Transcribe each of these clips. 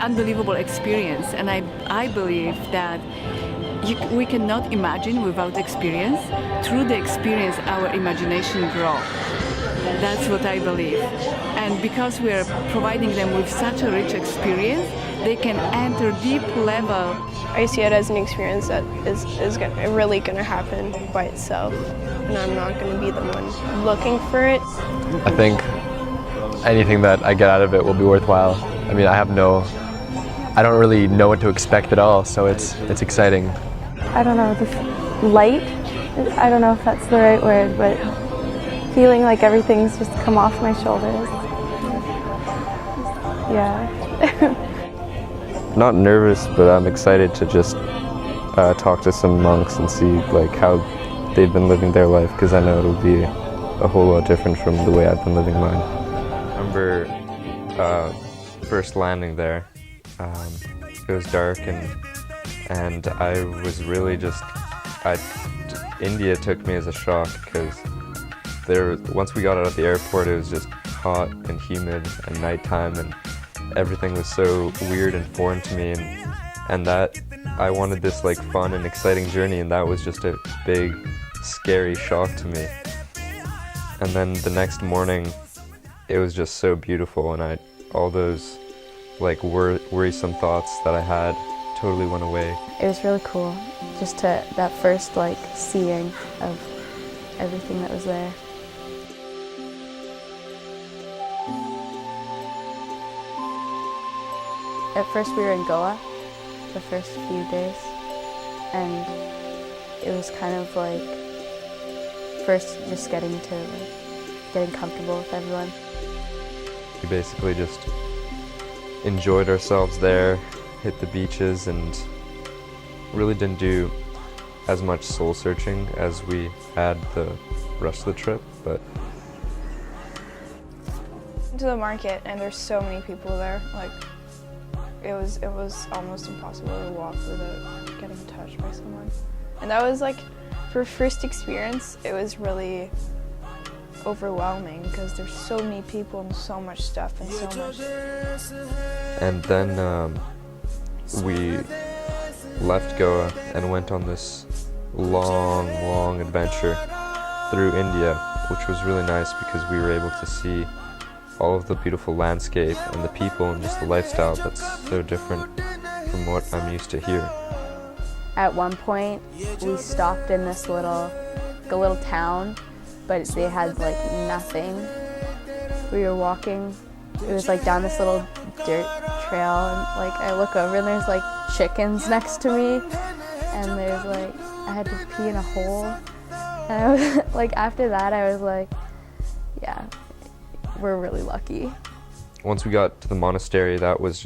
Unbelievable experience, and I believe that we cannot imagine without experience. Through the experience, our imagination grows. That's what I believe. And because we are providing them with such a rich experience, they can enter deep level. I see it as an experience that is really going to happen by itself, and I'm not going to be the one looking for it. I think anything that I get out of it will be worthwhile. I mean, I don't really know what to expect at all, so it's exciting. I don't know, this light, I don't know if that's the right word, but feeling like everything's just come off my shoulders. Yeah. Not nervous, but I'm excited to just talk to some monks and see like how they've been living their life, because I know it'll be a whole lot different from the way I've been living mine. I remember first landing there. It was dark and I was really just, India took me as a shock, because once we got out of the airport it was just hot and humid and nighttime, and everything was so weird and foreign to me, and that I wanted this like fun and exciting journey, and that was just a big scary shock to me. And then the next morning it was just so beautiful, and all those like worrisome thoughts that I had totally went away. It was really cool, just that first like seeing of everything that was there. At first we were in Goa, the first few days, and it was kind of like first just getting comfortable with everyone. We basically just enjoyed ourselves there, hit the beaches, and really didn't do as much soul searching as we had the rest of the trip, but To the market, and there's so many people there. Like it was almost impossible to walk without getting touched by someone. And that was like, for first experience, it was really overwhelming because there's so many people and so much stuff and so much. And then we left Goa and went on this long adventure through India, which was really nice because we were able to see all of the beautiful landscape and the people and just the lifestyle that's so different from what I'm used to here. At one point, we stopped in this little town, but they had like nothing. We were walking, it was like down this little dirt trail, and like I look over and there's like chickens next to me, and there's like, I had to pee in a hole. And I was like, after that I was like, yeah, we're really lucky. Once we got to the monastery, that was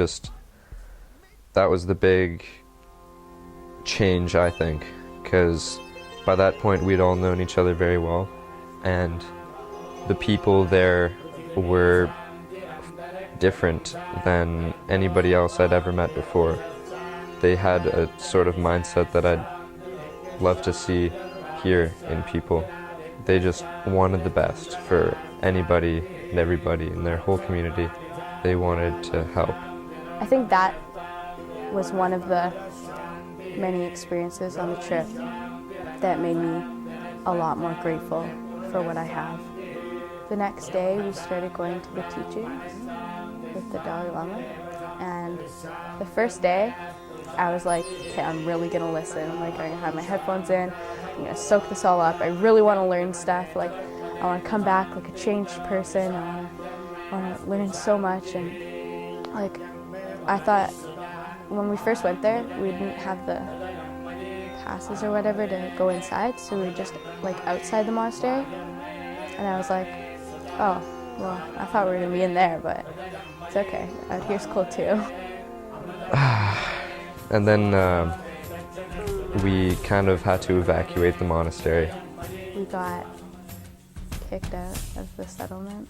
the big change, I think, because by that point we'd all known each other very well, and the people there were different than anybody else I'd ever met before. They had a sort of mindset that I'd love to see here in people. They just wanted the best for anybody and everybody in their whole community. They wanted to help. I think that was one of the many experiences on the trip that made me a lot more grateful for what I have. The next day we started going to the teachings with the Dalai Lama, and the first day I was like, okay, I'm really gonna listen. Like, I'm gonna have my headphones in, I'm gonna soak this all up. I really wanna learn stuff. Like, I wanna come back like a changed person. I wanna learn so much. And like, I thought when we first went there, we didn't have the passes or whatever to go inside, so we were just like outside the monastery. And I was like, oh, well, I thought we were gonna be in there, but it's okay. Out here's cool too. And then we kind of had to evacuate the monastery. We got kicked out of the settlement,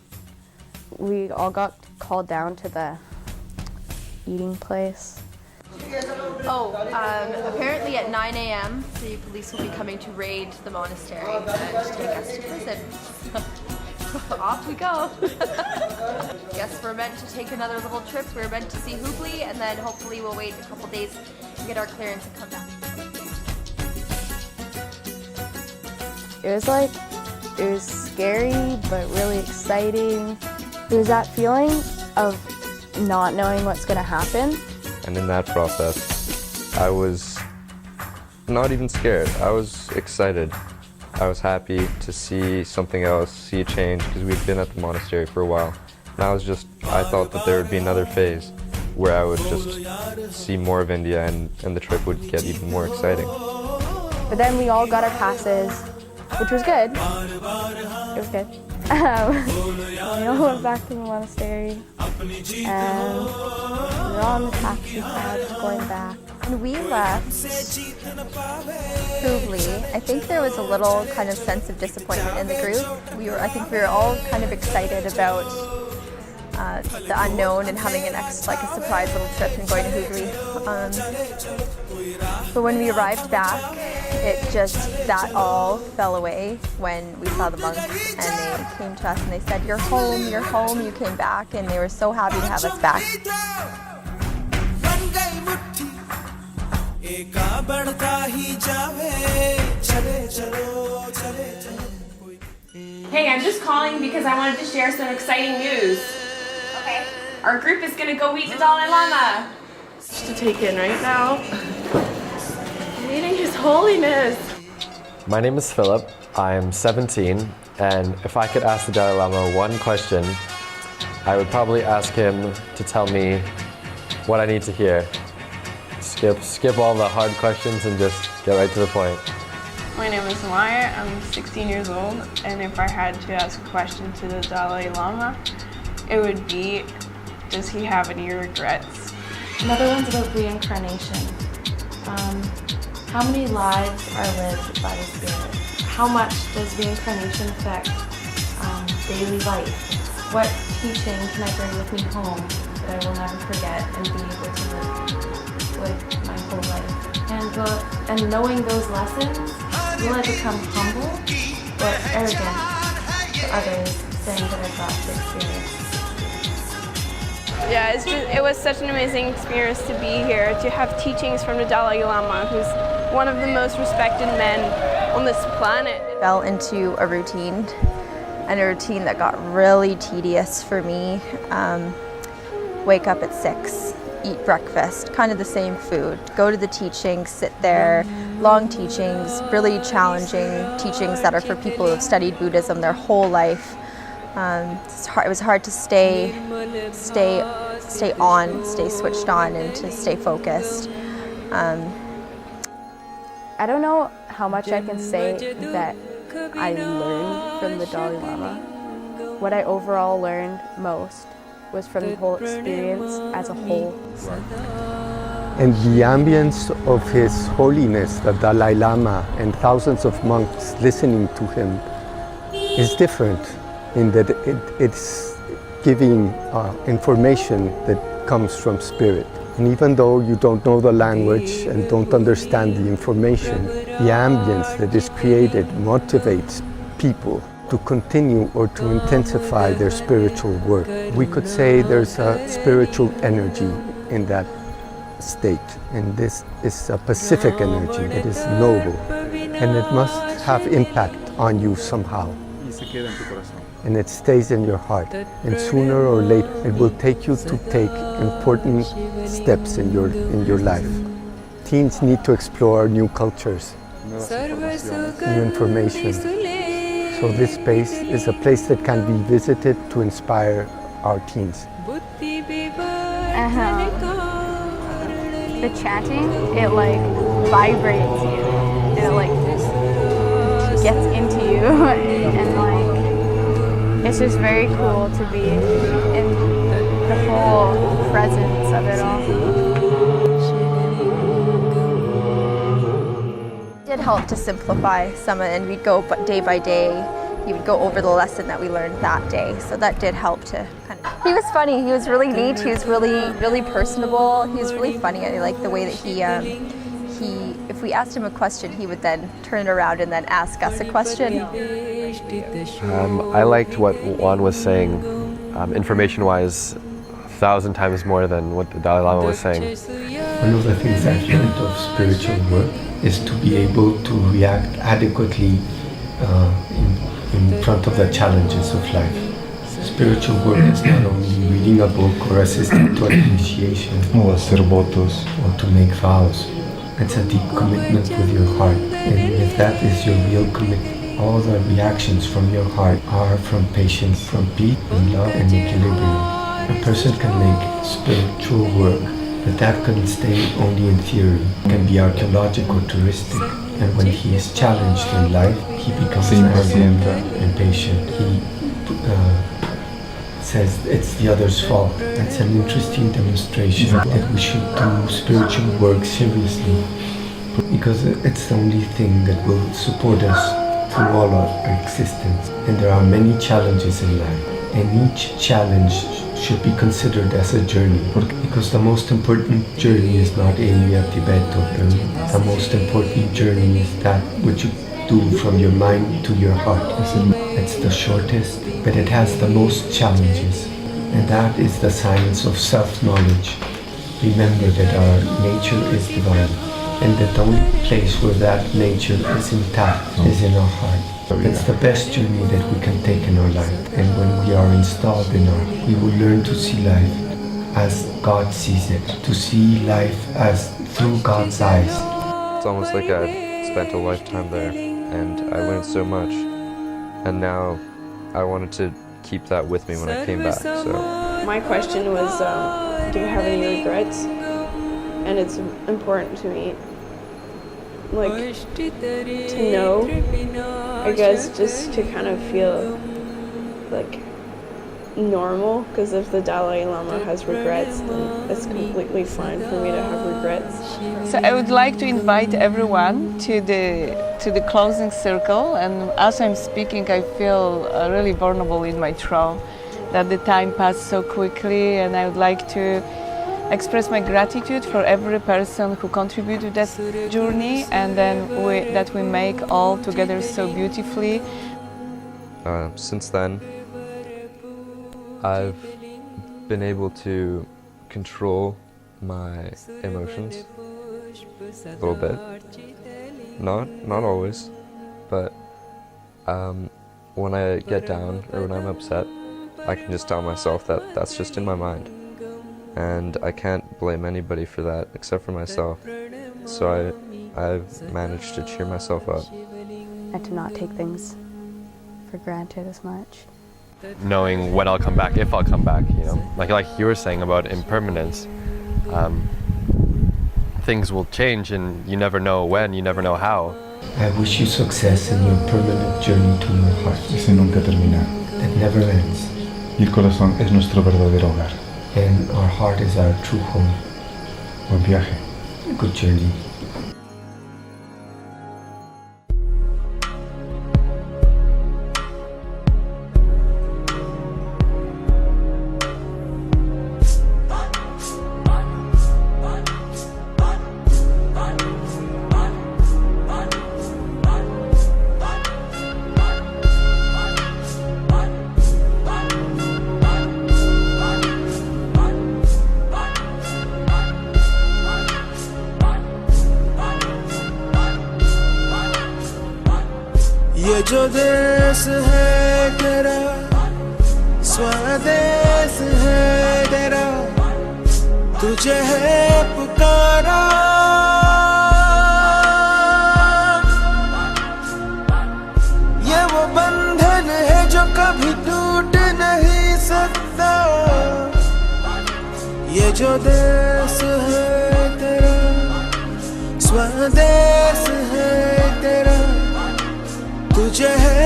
we all got called down to the eating place. Apparently at 9 a.m. the police will be coming to raid the monastery and take us to prison. Off we go. Guess we're meant to take another little trip. We're meant to see Hubli, and then hopefully we'll wait a couple days to get our clearance and come back. It was scary, but really exciting. It was that feeling of not knowing what's going to happen. And in that process, I was not even scared. I was excited. I was happy to see something else, see a change, because we'd been at the monastery for a while. And I thought that there would be another phase where I would just see more of India and the trip would get even more exciting. But then we all got our passes, which was good. It was good. We all went back to the monastery, and we were all in the taxi cabs going back. When we left Hubli, I think there was a little kind of sense of disappointment in the group. I think we were all kind of excited about the unknown and having a surprise little trip and going to Hubli. But when we arrived back, that all fell away when we saw the monks, and they came to us and they said, you're home, you came back, and they were so happy to have us back. Hey, I'm just calling because I wanted to share some exciting news. Okay. Our group is going to go meet the Dalai Lama. Just to take in right now. Meeting His Holiness. My name is Philip. I'm 17, and if I could ask the Dalai Lama one question, I would probably ask him to tell me what I need to hear. Skip all the hard questions and just get right to the point. My name is Maya. I'm 16 years old, and if I had to ask a question to the Dalai Lama, it would be, does he have any regrets? Another one's about reincarnation. How many lives are lived by the spirit? How much does reincarnation affect daily life? What teaching can I bring with me home that I will never forget and be able to live my whole life? And knowing those lessons, will I become humble or arrogant to others, saying that I've got the experience? Yeah, it was such an amazing experience to be here, to have teachings from the Dalai Lama, who's one of the most respected men on this planet. Fell into a routine that got really tedious for me. Wake up at 6, eat breakfast, kind of the same food, go to the teachings, sit there, long teachings, really challenging teachings that are for people who have studied Buddhism their whole life. It was hard to stay switched on, and to stay focused. I don't know how much I can say that I learned from the Dalai Lama. What I overall learned most was from the whole experience as a whole. And the ambience of His Holiness, the Dalai Lama, and thousands of monks listening to him is different in that it's giving information that comes from spirit. And even though you don't know the language and don't understand the information, the ambience that is created motivates people to continue or to intensify their spiritual work. We could say there's a spiritual energy in that state, and this is a Pacific energy. It is noble, and it must have impact on you somehow. And it stays in your heart, and sooner or later it will take you to take important steps in your life. Teens need to explore new cultures, new information. So this space is a place that can be visited to inspire our teens. The chanting, it vibrates you, and it gets into you, and it's just very cool to be in the whole presence of it all. It did help to simplify some, and we'd go day by day, he would go over the lesson that we learned that day. So that did help to kind of. He was funny. He was really neat. He was really personable. He was really funny. I like the way that he if we asked him a question, he would then turn it around and then ask us a question. I liked what Juan was saying, information-wise, 1,000 times more than what the Dalai Lama was saying. One of the things I've learned of spiritual work is to be able to react adequately in front of the challenges of life. Spiritual work is not only reading a book or assisting to an initiation o hacer votos or to make vows. It's a deep commitment with your heart, and if that is your real commitment, all the reactions from your heart are from patience, from peace, and love, and equilibrium. A person can make spiritual work, but that can stay only in theory. It can be archaeological or touristic, and when he is challenged in life, he becomes impatient. He says it's the other's fault. That's an interesting demonstration that we should do spiritual work seriously, because it's the only thing that will support us through all our existence. And there are many challenges in life, and each challenge should be considered as a journey, because the most important journey is not India, Tibet or Peru. The most important journey is that which you do from your mind to your heart. It's the shortest, but it has the most challenges, and that is the science of self-knowledge. Remember that our nature is divine, and that the only place where that nature is intact is in our heart. It's the best journey that we can take in our life, and when we are installed in our, we will learn to see life as God sees it, to see life as through God's eyes. It's almost like I spent a lifetime there, and I learned so much, and now I wanted to keep that with me when I came back. So My question was, do you have any regrets? And it's important to me, like, to know, I guess, just to kind of feel like normal, because if the Dalai Lama has regrets, then it's completely fine for me to have regrets. So I would like to invite everyone to the closing circle, and as I'm speaking I feel really vulnerable in my throat, that the time passed so quickly, and I would like to express my gratitude for every person who contributed to that journey, and then that we make all together so beautifully. Since then, I've been able to control my emotions a little bit. Not always, but when I get down or when I'm upset, I can just tell myself that that's just in my mind. And I can't blame anybody for that except for myself. So I've managed to cheer myself up. And to not take things for granted as much. Knowing when I'll come back, if I'll come back, you know, like you were saying about impermanence, things will change, and you never know when, you never know how. I wish you success in your permanent journey to your heart. Ese nunca termina. That never ends. Y el corazón es nuestro verdadero hogar. And our heart is our true home. Buen viaje. Good journey. ये जो देश है तेरा स्वदेश है तेरा तुझे है पुकारा ये वो बंधन है जो कभी टूट नहीं सकता ये जो देश है तेरा स्वदेश है तेरा तुझे है